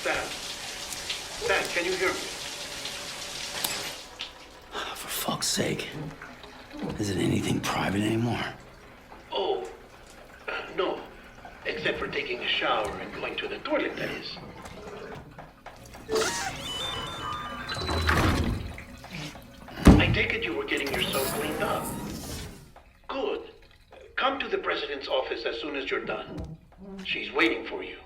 Sam, can you hear me? For fuck's sake. Is it anything private anymore? Oh, no. Except for taking a shower and going to the toilet, that is. I take it you were getting yourself cleaned up. Good. Come to the president's office as soon as you're done. She's waiting for you.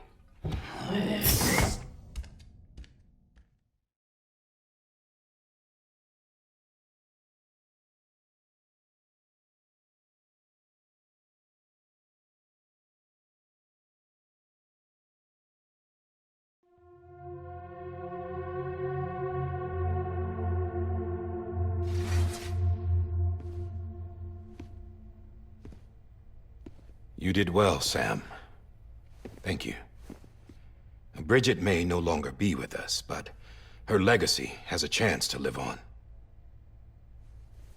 You did well, Sam. Thank you. Bridget may no longer be with us, but her legacy has a chance to live on.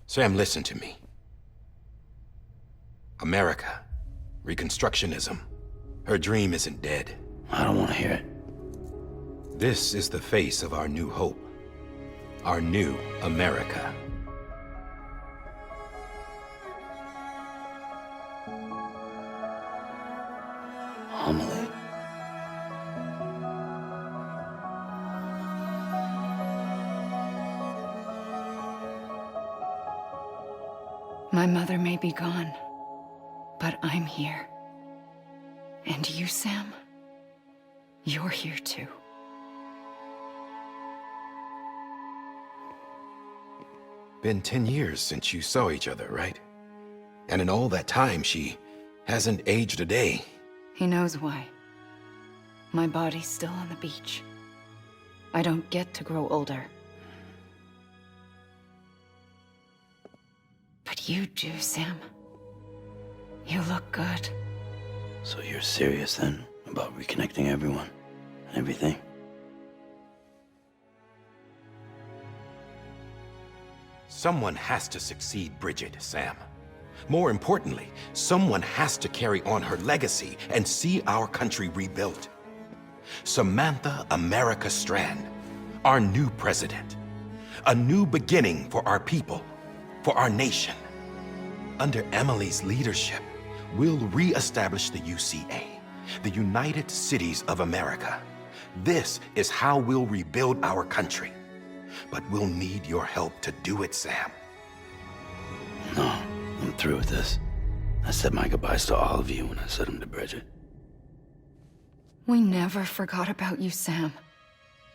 Sam, listen to me. America, Reconstructionism, her dream isn't dead. I don't want to hear it. This is the face of our new hope. Our new America. Homily. My mother may be gone, but I'm here. And you, Sam, you're here too. Been 10 years since you saw each other, right? And in all that time, she hasn't aged a day. He knows why. My body's still on the beach. I don't get to grow older. But you do, Sam. You look good. So you're serious then about reconnecting everyone and everything? Someone has to succeed Bridget, Sam. More importantly, someone has to carry on her legacy and see our country rebuilt. Samantha America Strand, our new president. A new beginning for our people, for our nation. Under Emily's leadership, we'll re-establish the UCA, the United Cities of America. This is how we'll rebuild our country. But we'll need your help to do it, Sam. No, I'm through with this. I said my goodbyes to all of you when I said them to Bridget. We never forgot about you, Sam.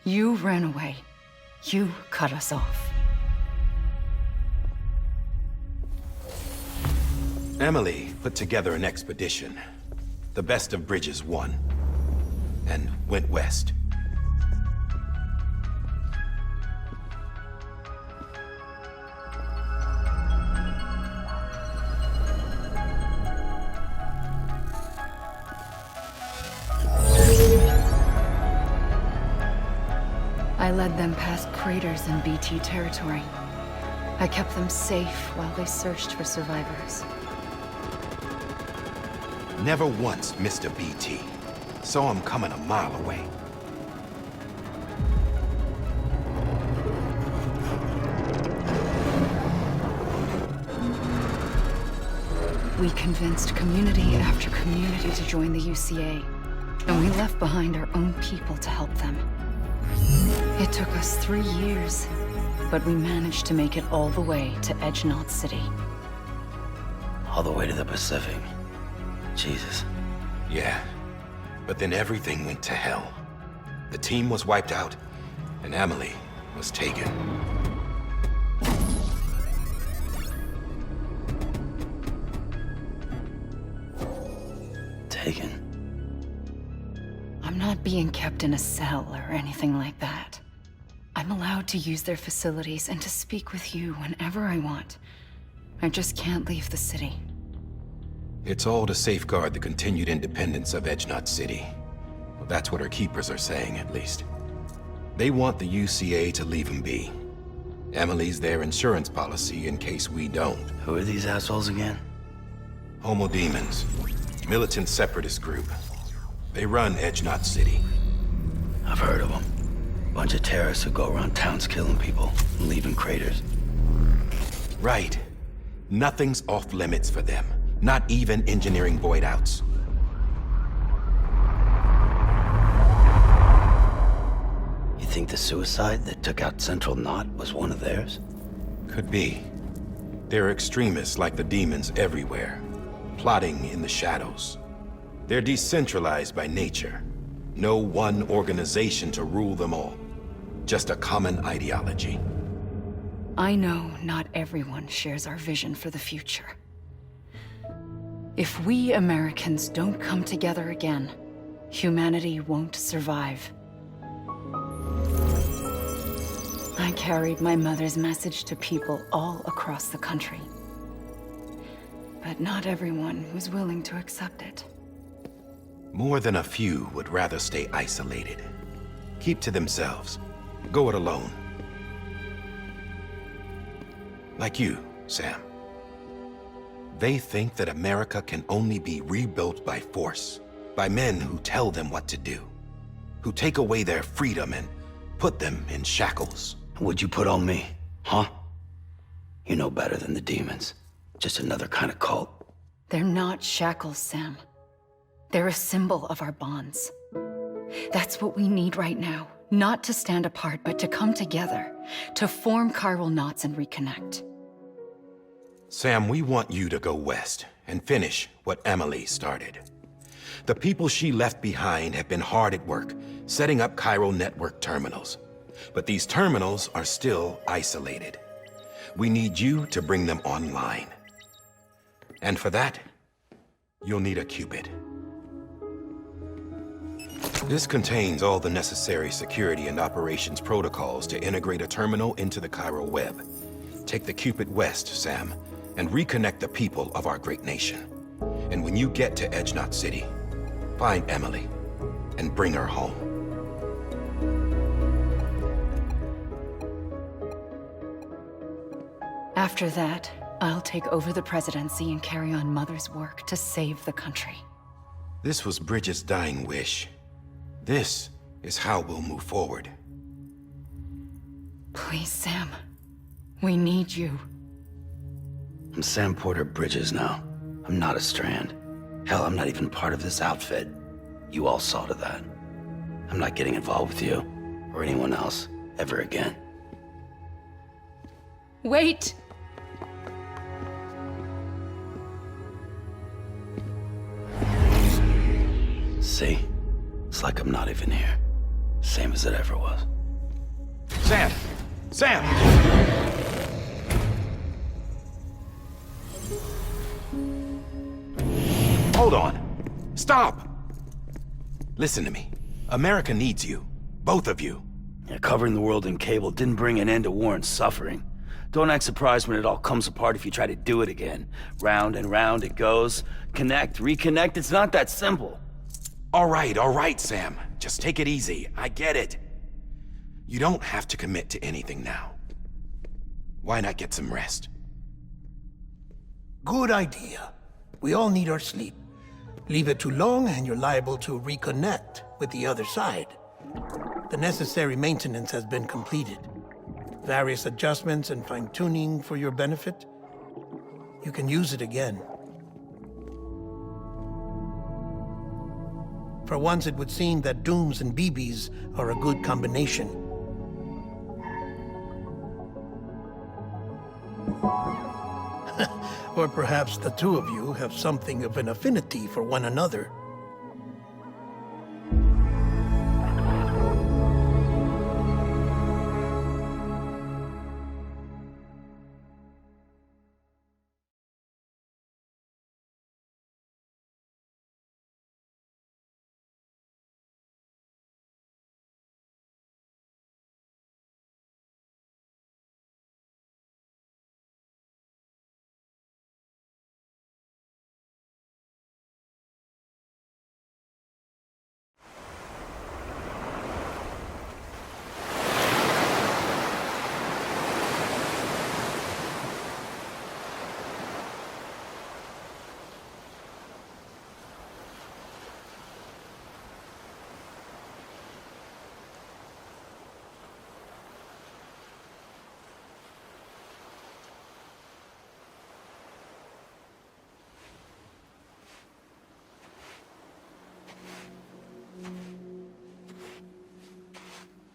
You ran away. You cut us off. Emily put together an expedition. The best of Bridges won. And went west. I led them past craters in BT territory. I kept them safe while they searched for survivors. Never once missed a BT. Saw him coming a mile away. We convinced community after community to join the UCA, and we left behind our own people to help them. It took us 3 years, but we managed to make it all the way to Edge-Knot City. All the way to the Pacific. Jesus. Yeah, but then everything went to hell. The team was wiped out, and Emily was taken. Taken? I'm not being kept in a cell or anything like that. I'm allowed to use their facilities and to speak with you whenever I want. I just can't leave the city. It's all to safeguard the continued independence of Edge-Knot City. Well, that's what our keepers are saying, at least. They want the UCA to leave them be. Emily's their insurance policy in case we don't. Who are these assholes again? Homo Demons. Militant separatist group. They run Edge-Knot City. I've heard Bunch of terrorists who go around towns killing people and leaving craters. Right. Nothing's off limits for them. Not even engineering void outs. You think the suicide that took out Central Knot was one of theirs? Could be. There are extremists like the demons everywhere, plotting in the shadows. They're decentralized by nature. No one organization to rule them all. Just a common ideology. I know not everyone shares our vision for the future. If we Americans don't come together again, humanity won't survive. I carried my mother's message to people all across the country. But not everyone was willing to accept it. More than a few would rather stay isolated. Keep to themselves. Go it alone. Like you, Sam. They think that America can only be rebuilt by force, by men who tell them what to do, who take away their freedom and put them in shackles. What'd you put on me, huh? You know better than the demons. Just another kind of cult. They're not shackles, Sam. They're a symbol of our bonds. That's what we need right now. Not to stand apart, but to come together, to form chiral knots and reconnect. Sam, we want you to go west and finish what Emily started. The people she left behind have been hard at work, setting up chiral network terminals. But these terminals are still isolated. We need you to bring them online. And for that, you'll need a qubit. This contains all the necessary security and operations protocols to integrate a terminal into the chiral web. Take the qubit west, Sam, and reconnect the people of our great nation. And when you get to Edge Knot City, find Emily and bring her home. After that, I'll take over the presidency and carry on Mother's work to save the country. This was Bridget's dying wish. This is how we'll move forward. Please, Sam. We need you. I'm Sam Porter Bridges now. I'm not a Strand. Hell, I'm not even part of this outfit. You all saw to that. I'm not getting involved with you, or anyone else, ever again. Wait! See? It's like I'm not even here. Same as it ever was. Sam! Sam! Hold on. Stop! Listen to me. America needs you. Both of you. Yeah, covering the world in cable didn't bring an end to war and suffering. Don't act surprised when it all comes apart if you try to do it again. Round and round it goes. Connect, reconnect, it's not that simple. All right, Sam. Just take it easy. I get it. You don't have to commit to anything now. Why not get some rest? Good idea. We all need our sleep. Leave it too long and you're liable to reconnect with the other side. The necessary maintenance has been completed. Various adjustments and fine-tuning for your benefit. You can use it again. For once, it would seem that Dooms and BBs are a good combination. Or perhaps the two of you have something of an affinity for one another.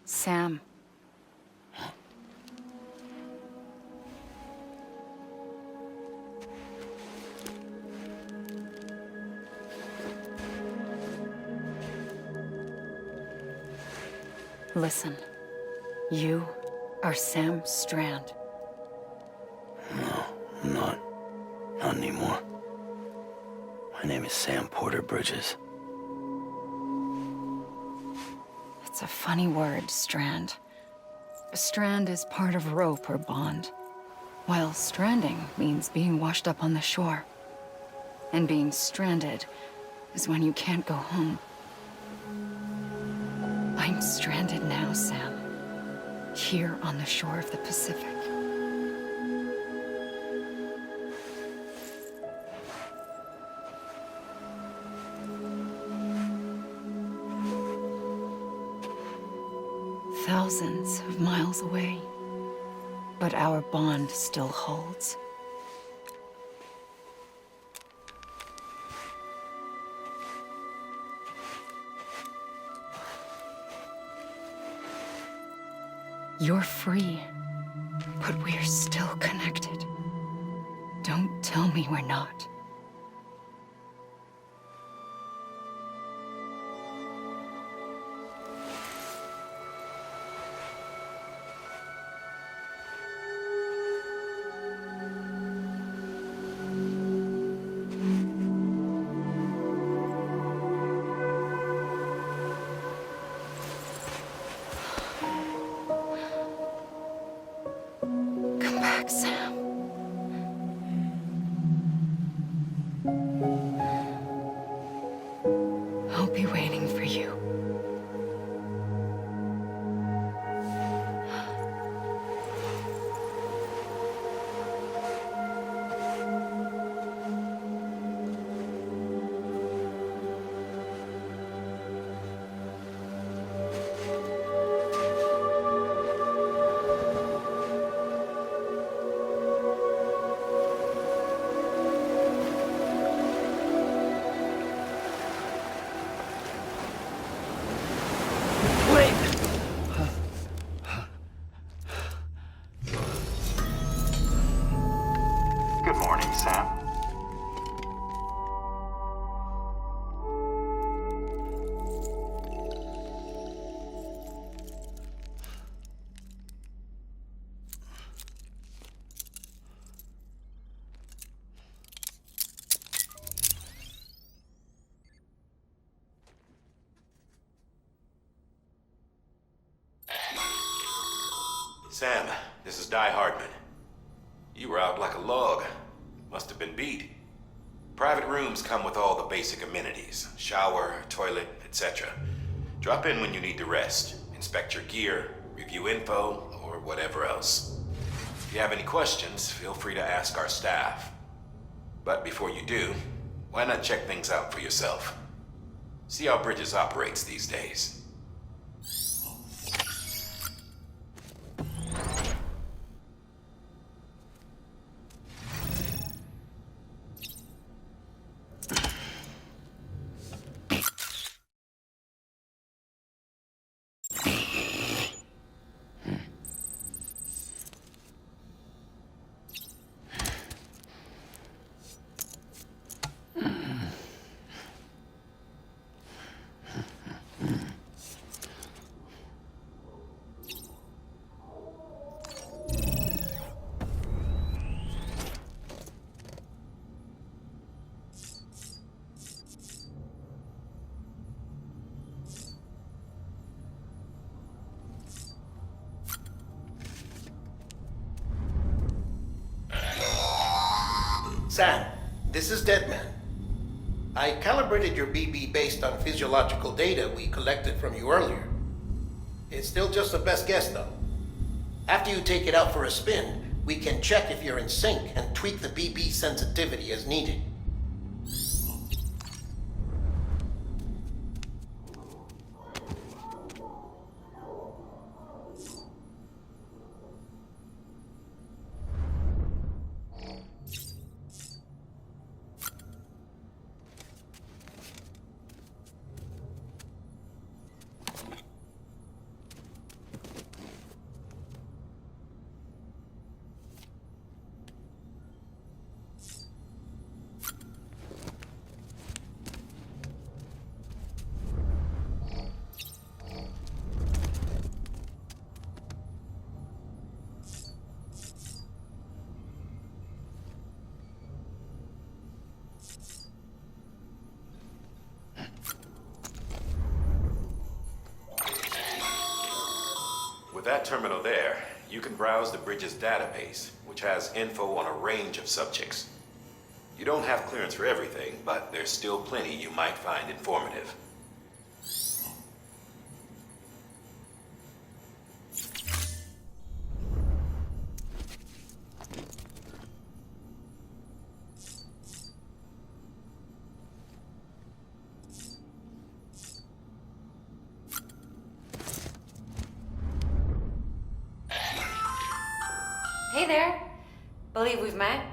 Sam. Listen, you are Sam Strand. No, I'm not. Not anymore. My name is Sam Porter Bridges. It's a funny word, Strand. A strand is part of rope or bond, while stranding means being washed up on the shore. And being stranded is when you can't go home. I'm stranded now, Sam. Here on the shore of the Pacific. Thousands of miles away. But our bond still holds. You're free, but we're still connected. Don't tell me we're not. Come back, Sam. I'll be waiting for you. Good morning, Sam. Sam, this is Di Hardman. You were out like a log. Must have been beat. Private rooms come with all the basic amenities. Shower, toilet, etc. Drop in when you need to rest. Inspect your gear, review info, or whatever else. If you have any questions, feel free to ask our staff. But before you do, why not check things out for yourself? See how Bridges operates these days. Sam, this is Deadman. I calibrated your BB based on physiological data we collected from you earlier. It's still just a best guess, though. After you take it out for a spin, we can check if you're in sync and tweak the BB sensitivity as needed. With that terminal there, you can browse the bridge's database, which has info on a range of subjects. You don't have clearance for everything, but there's still plenty you might find informative. Hey there. Believe we've met.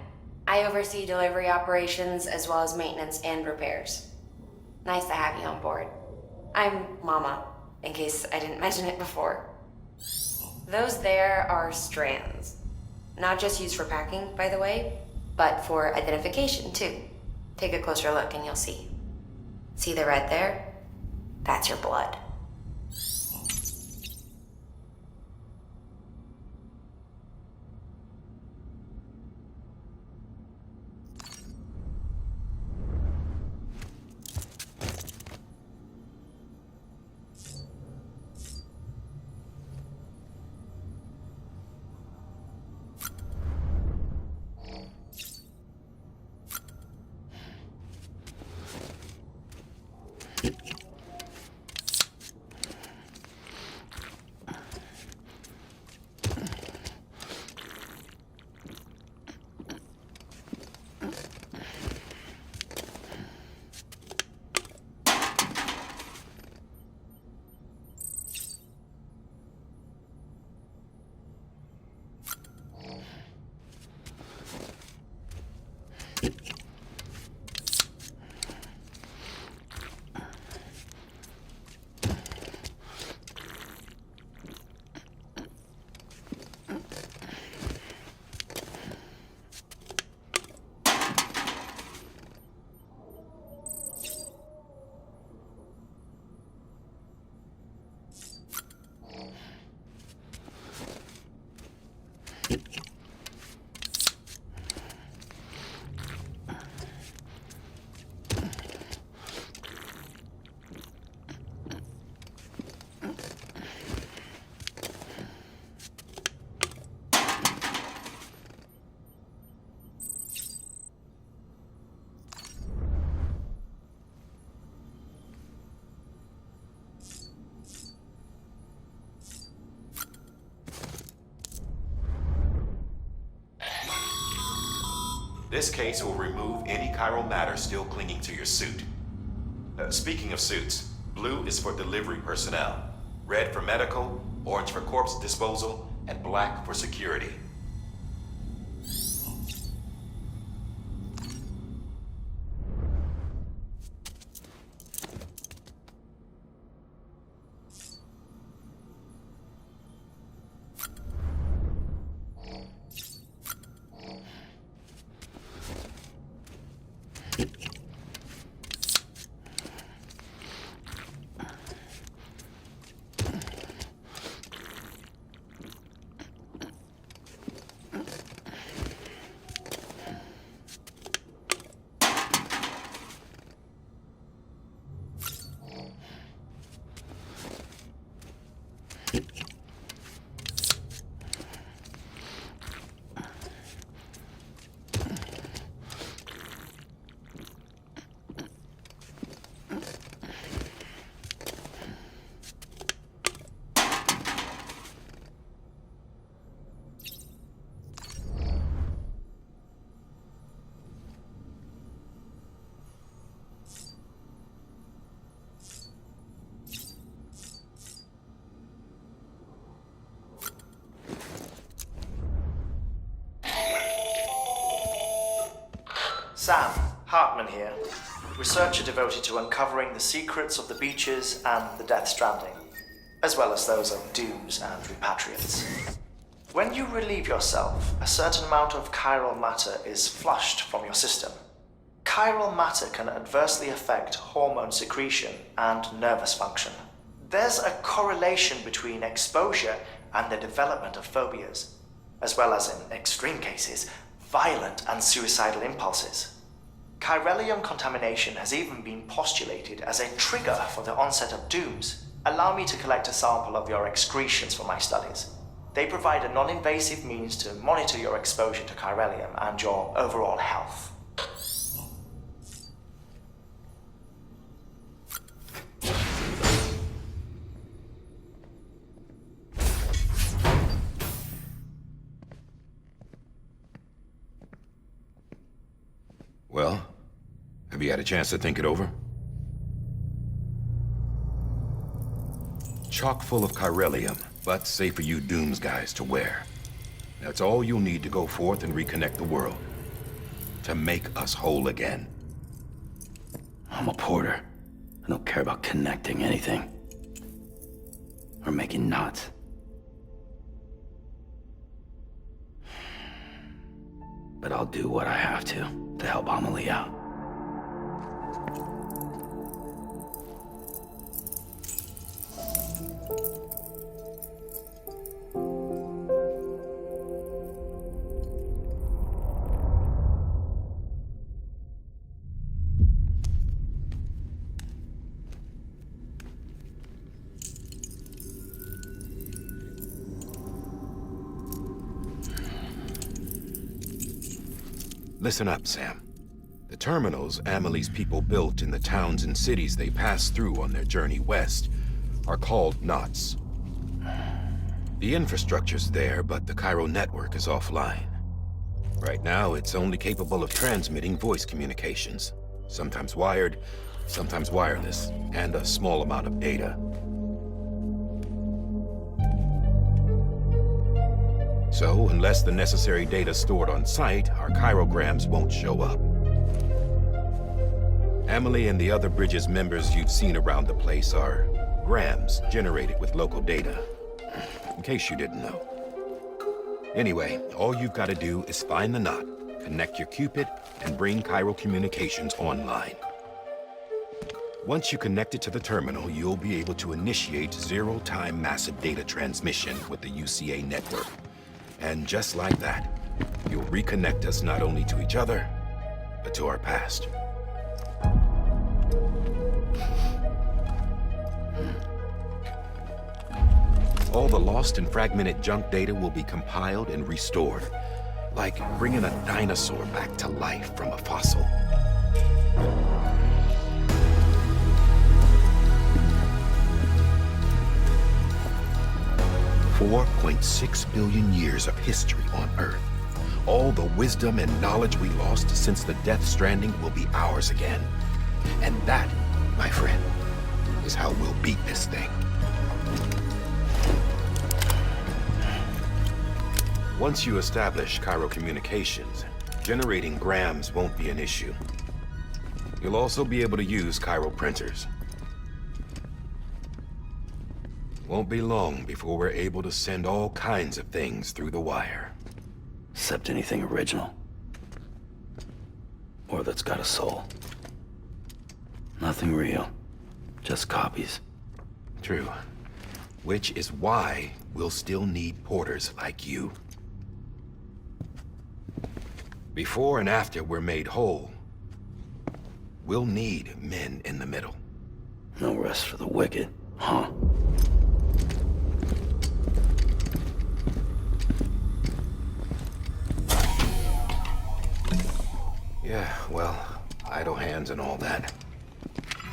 I oversee delivery operations as well as maintenance and repairs. Nice to have you on board. I'm Mama, in case I didn't mention it before. Those there are strands. Not just used for packing, by the way, but for identification too. Take a closer look and you'll see. See the red there? That's your blood. This case will remove any chiral matter still clinging to your suit. Speaking of suits, blue is for delivery personnel, red for medical, orange for corpse disposal, and black for security. Sam, Hartman here, researcher devoted to uncovering the secrets of the beaches and the Death Stranding, as well as those of dooms and repatriates. When you relieve yourself, a certain amount of chiral matter is flushed from your system. Chiral matter can adversely affect hormone secretion and nervous function. There's a correlation between exposure and the development of phobias, as well as, in extreme cases, violent and suicidal impulses. Chiralium contamination has even been postulated as a trigger for the onset of dooms Allow me to collect a sample of your excretions for my studies. They provide a non-invasive means to monitor your exposure to chiralium and your overall health. Well, have you had a chance to think it over? Chock full of chiralium, but safe for you Dooms guys to wear. That's all you'll need to go forth and reconnect the world. To make us whole again. I'm a porter. I don't care about connecting anything. Or making knots. But I'll do what I have to help Amelie out. Listen up, Sam. The terminals Amelie's people built in the towns and cities they passed through on their journey west are called knots. The infrastructure's there, but the Cairo network is offline. Right now, it's only capable of transmitting voice communications, sometimes wired, sometimes wireless, and a small amount of data. So, unless the necessary data stored on site, our chirograms won't show up. Amelie and the other Bridges members you've seen around the place are grams generated with local data, in case you didn't know. Anyway, all you've got to do is find the knot, connect your Cupid, and bring Cairo communications online. Once you connect it to the terminal, you'll be able to initiate zero-time massive data transmission with the UCA network. And just like that, you'll reconnect us not only to each other, but to our past. All the lost and fragmented junk data will be compiled and restored, like bringing a dinosaur back to life from a fossil. $4.6 billion years of history on Earth. All the wisdom and knowledge we lost since the Death Stranding will be ours again. And that, my friend, is how we'll beat this thing. Once you establish Cairo communications, generating grams won't be an issue. You'll also be able to use Cairo printers. Won't be long before we're able to send all kinds of things through the wire. Except anything original. Or that's got a soul. Nothing real. Just copies. True. Which is why we'll still need porters like you. Before and after we're made whole, we'll need men in the middle. No rest for the wicked, huh? Yeah, well, idle hands and all that.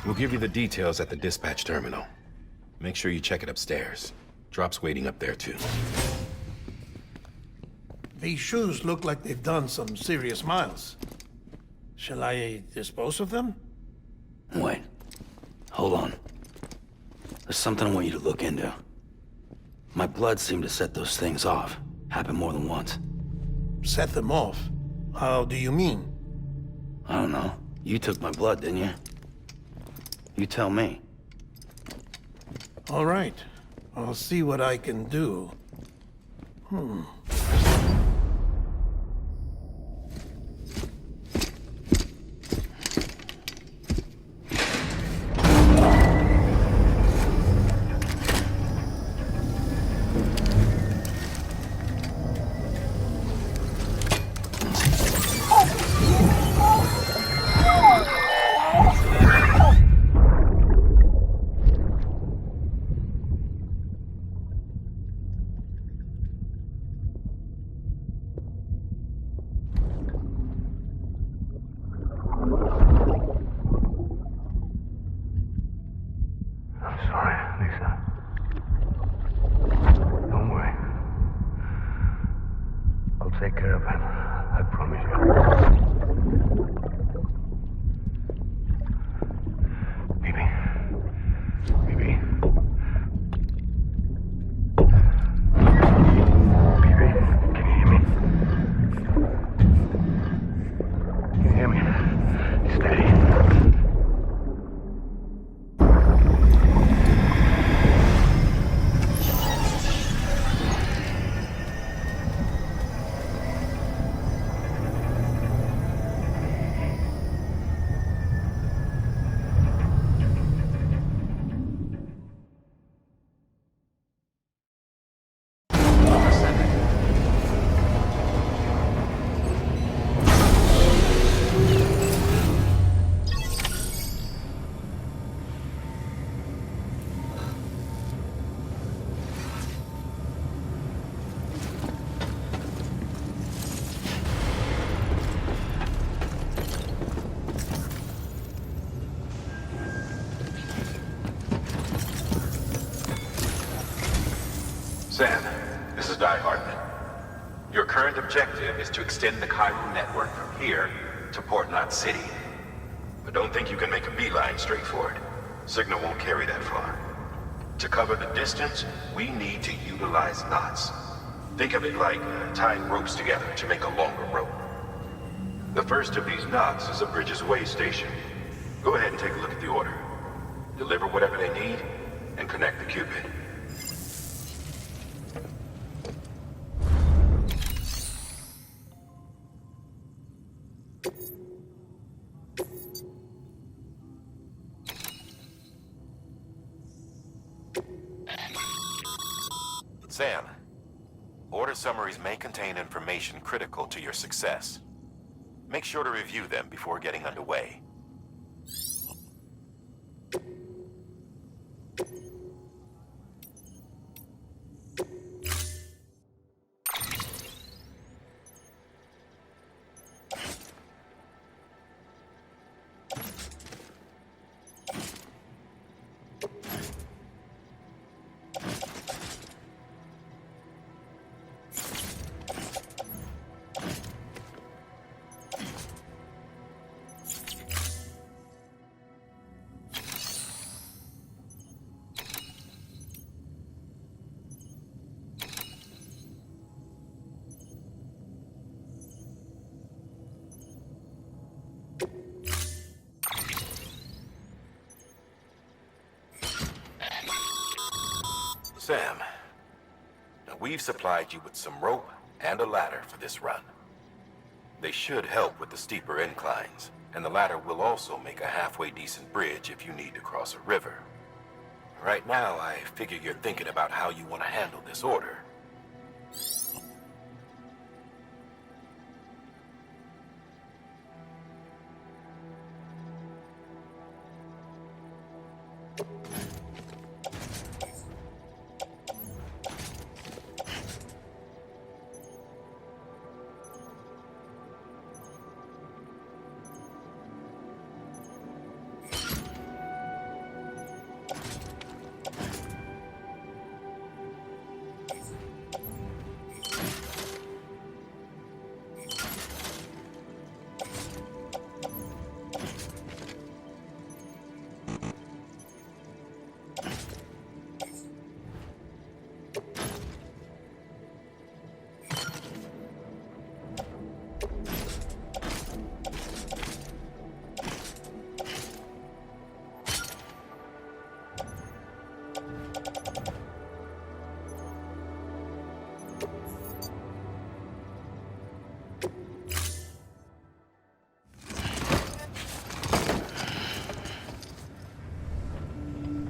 We'll give you the details at the dispatch terminal. Make sure you check it upstairs. Drop's waiting up there, too. These shoes look like they've done some serious miles. Shall I dispose of them? Wait. Hold on. There's something I want you to look into. My blood seemed to set those things off. Happened more than once. Set them off? How do you mean? I don't know. You took my blood, didn't you? You tell me. All right. I'll see what I can do. care of him. I promise you. Baby. Baby. Baby, can you hear me? Can you hear me? Steady. Sam, this is Di Hartman. Your current objective is to extend the Cairo network from here to Port Knot City. But don't think you can make a beeline straight for it. Signal won't carry that far. To cover the distance, we need to utilize knots. Think of it like tying ropes together to make a longer rope. The first of these knots is a Bridges Way station. Go ahead and take a look at the order. Deliver whatever they need, and connect the Cupid. Sam, order summaries may contain information critical to your success. Make sure to review them before getting underway. Sam, now we've supplied you with some rope and a ladder for this run. They should help with the steeper inclines, and the ladder will also make a halfway decent bridge if you need to cross a river. Right now, I figure you're thinking about how you want to handle this order.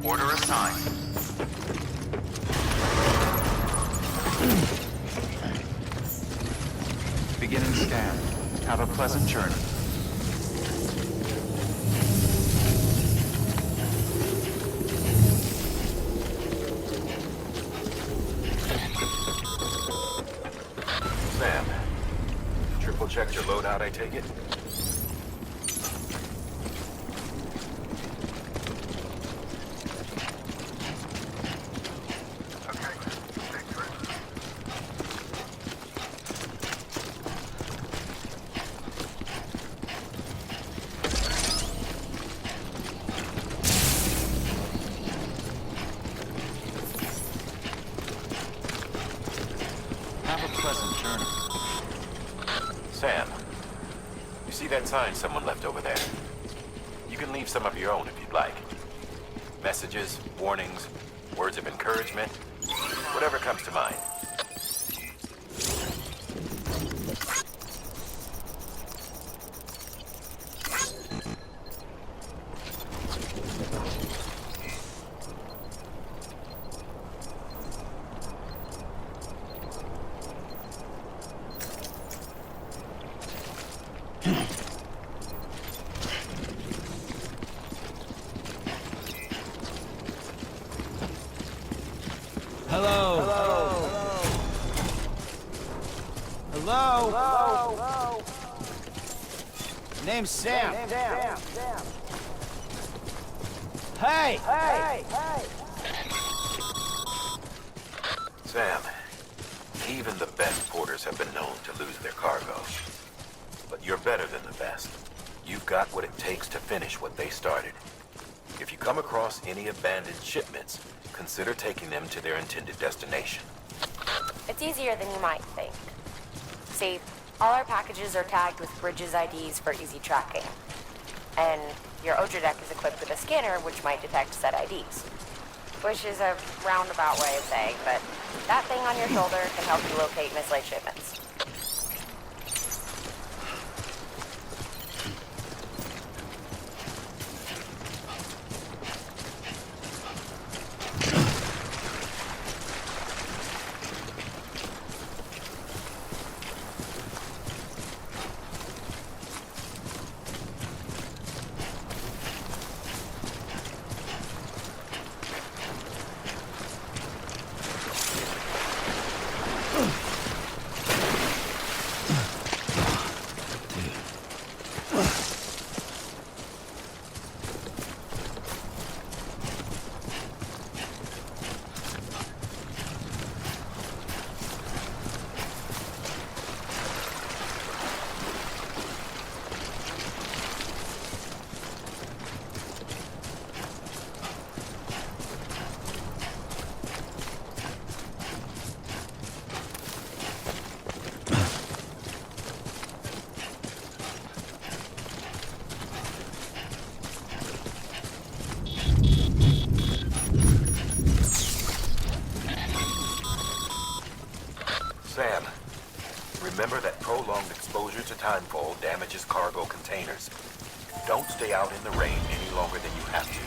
Order assigned. Beginning scan. Have a pleasant journey. Sam, triple checked your loadout, I take it? pleasant journey. Sam, you see that sign someone left over there? You can leave some of your own if you'd like. Messages, warnings, words of encouragement, whatever comes to mind. Hello? Name's Sam. Hey! Sam, even the best porters have been known to lose their cargo. But you're better than the best. You've got what it takes to finish what they started. If you come across any abandoned shipments, consider taking them to their intended destination. It's easier than you might think. See, all our packages are tagged with Bridges IDs for easy tracking. And your Ultra deck is equipped with a scanner which might detect said IDs. Which is a roundabout way of saying, but that thing on your shoulder can help you locate mislaid shipments. Sam, remember that prolonged exposure to timefall damages cargo containers. Don't stay out in the rain any longer than you have to.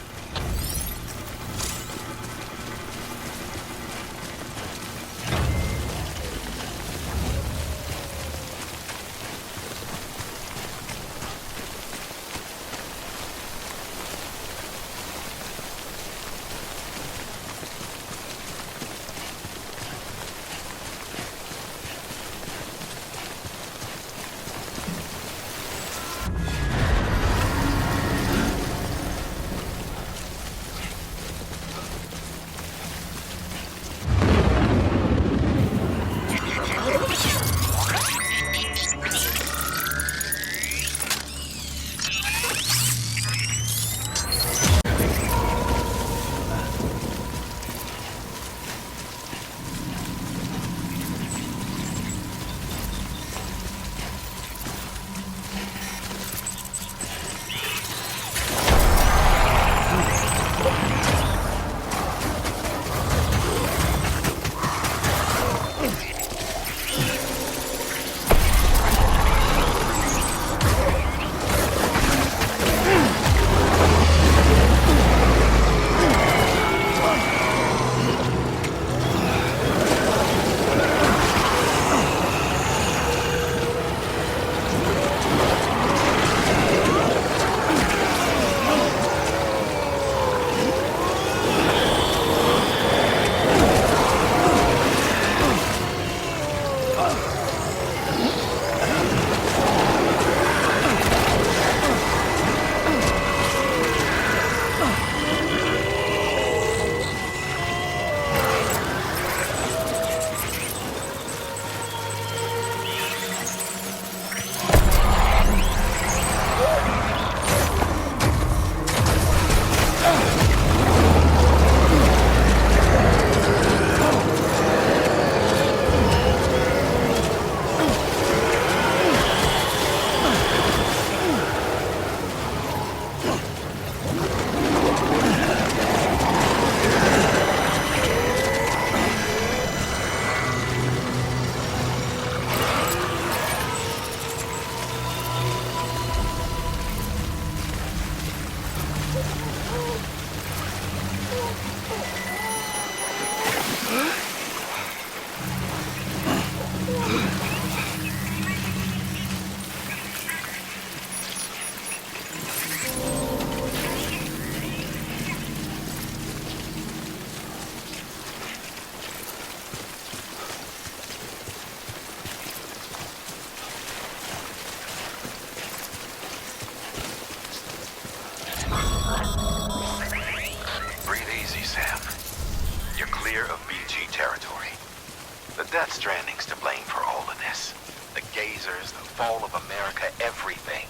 Death Stranding's to blame for all of this. The gazers, the fall of America, everything.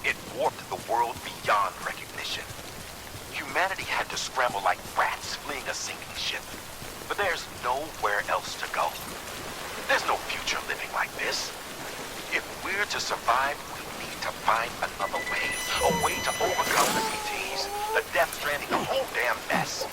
It warped the world beyond recognition. Humanity had to scramble like rats fleeing a sinking ship. But there's nowhere else to go. There's no future living like this. If we're to survive, we need to find another way. A way to overcome the PTs, the Death Stranding, the whole damn mess.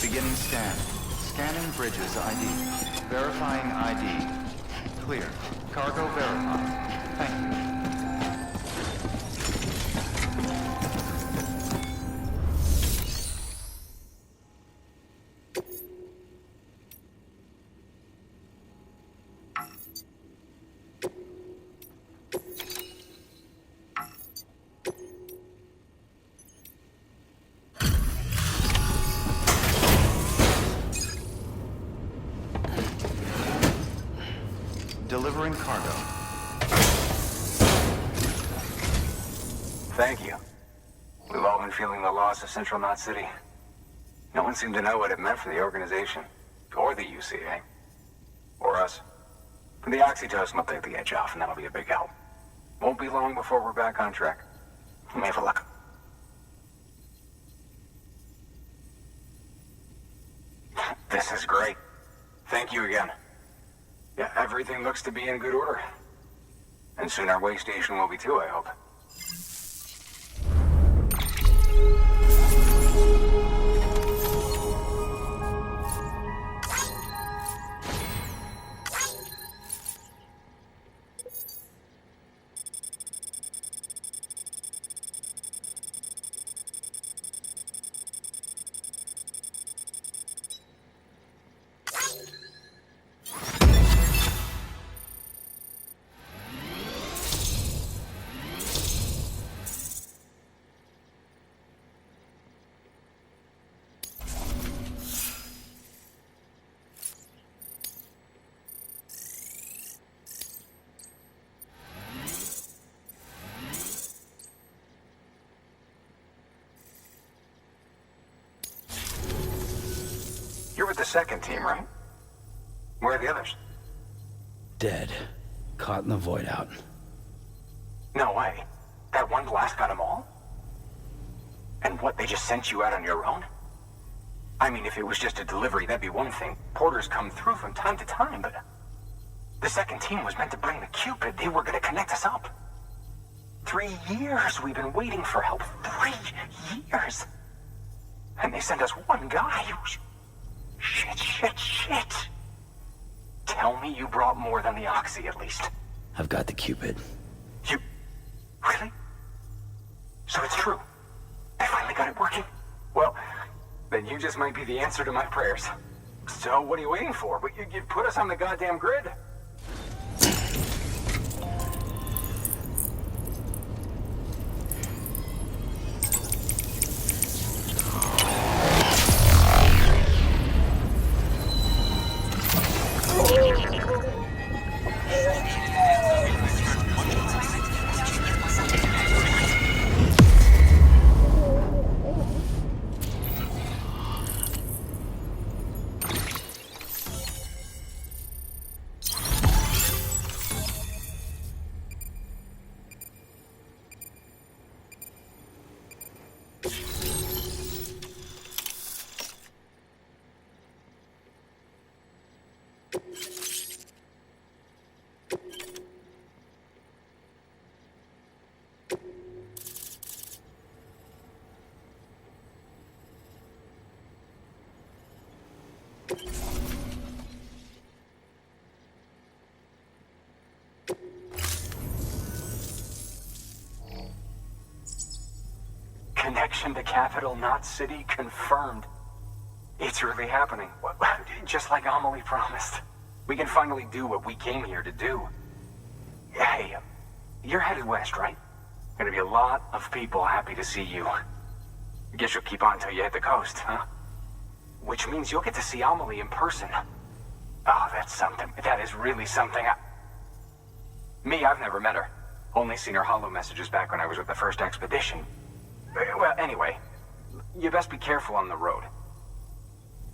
Beginning scan. Scanning bridges ID. Verifying ID. Clear. Cargo verified. Thank you. Delivering cargo. Thank you. We've all been feeling the loss of Central Knot City. No one seemed to know what it meant for the organization, or the UCA, or us. The oxytocin will take the edge off, and that'll be a big help. Won't be long before we're back on track. We may have a look. This is great. Thank you again. Yeah, everything looks to be in good order. And soon our way station will be too, I hope. You're with the second team, right? Where are the others? Dead. Caught in the void out. No way. That one blast got them all? And what, they just sent you out on your own? I mean, if it was just a delivery, that'd be one thing. Porters come through from time to time, but... The second team was meant to bring the Cupid. They were gonna connect us up. 3 years we've been waiting for help. 3 years! And they sent us one guy. Shit. tell me you brought more than the Oxy, at least. I've got the Cupid. You... Really? So it's true. I finally got it working. Well, then you just might be the answer to my prayers. So what are you waiting for? But you put us on the goddamn grid. Connection to capital, not city, confirmed. It's really happening. Just like Amelie promised. We can finally do what we came here to do. Hey, you're headed west, right? Gonna be a lot of people happy to see you. Guess you'll keep on till you hit the coast, huh? Which means you'll get to see Amelie in person. Oh, that's something. That is really something. Me, I've never met her. Only seen her holo messages back when I was with the first expedition. Well, anyway, you best be careful on the road.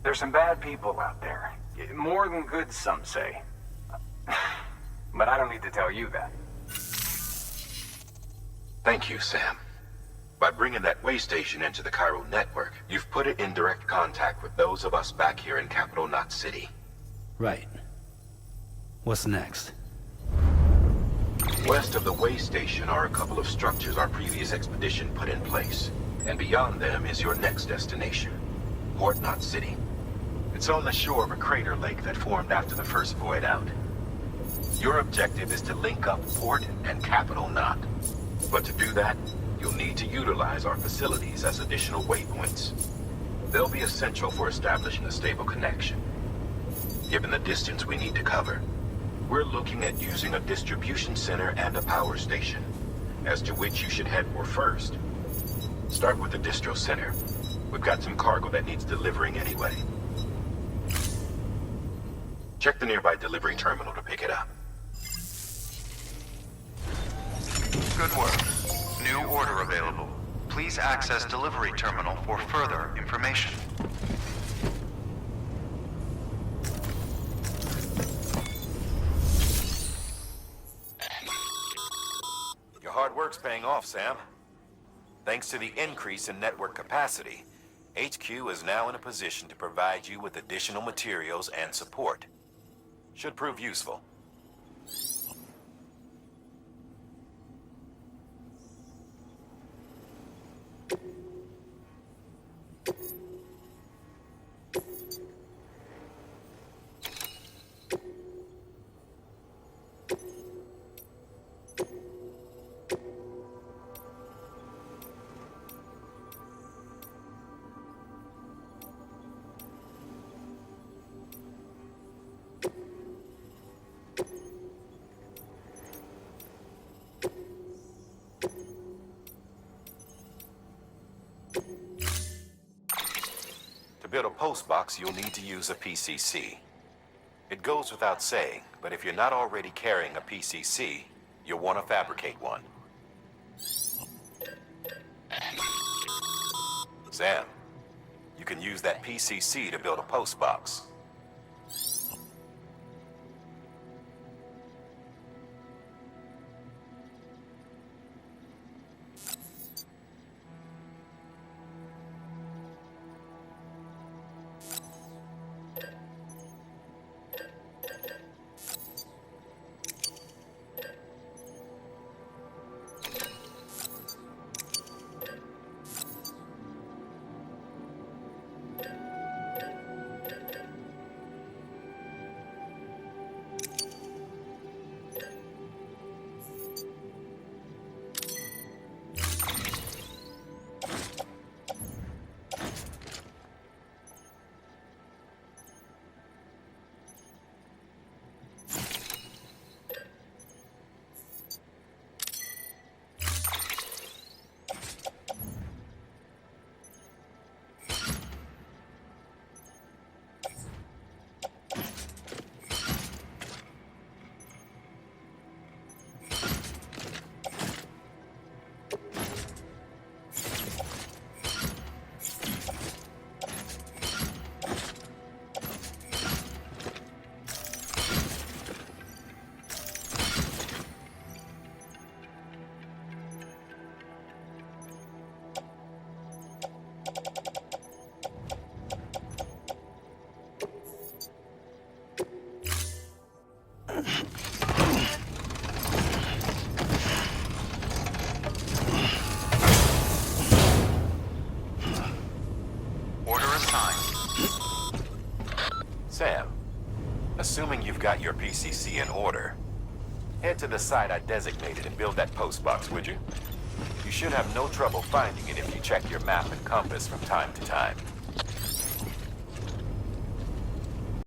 There's some bad people out there. More than good, some say. But I don't need to tell you that. Thank you, Sam. By bringing that way station into the Cairo network, you've put it in direct contact with those of us back here in Capital Knot City. Right. What's next? West of the way station are a couple of structures our previous expedition put in place. And beyond them is your next destination, Port Knot City. It's on the shore of a crater lake that formed after the first void out. Your objective is to link up Port and Capital Knot. But to do that, you'll need to utilize our facilities as additional waypoints. They'll be essential for establishing a stable connection. Given the distance we need to cover, we're looking at using a distribution center and a power station, as to which you should head for first. Start with the distro center. We've got some cargo that needs delivering anyway. Check the nearby delivery terminal to pick it up. Good work. New order available. Please access delivery terminal for further information. Your hard work's paying off, Sam. Thanks to the increase in network capacity, HQ is now in a position to provide you with additional materials and support. Should prove useful. To build a post box, you'll need to use a PCC. It goes without saying, but if you're not already carrying a PCC, you'll want to fabricate one. Sam, you can use that PCC to build a post box. Sam, assuming you've got your PCC in order, head to the site I designated and build that postbox, would you? You should have no trouble finding it if you check your map and compass from time to time.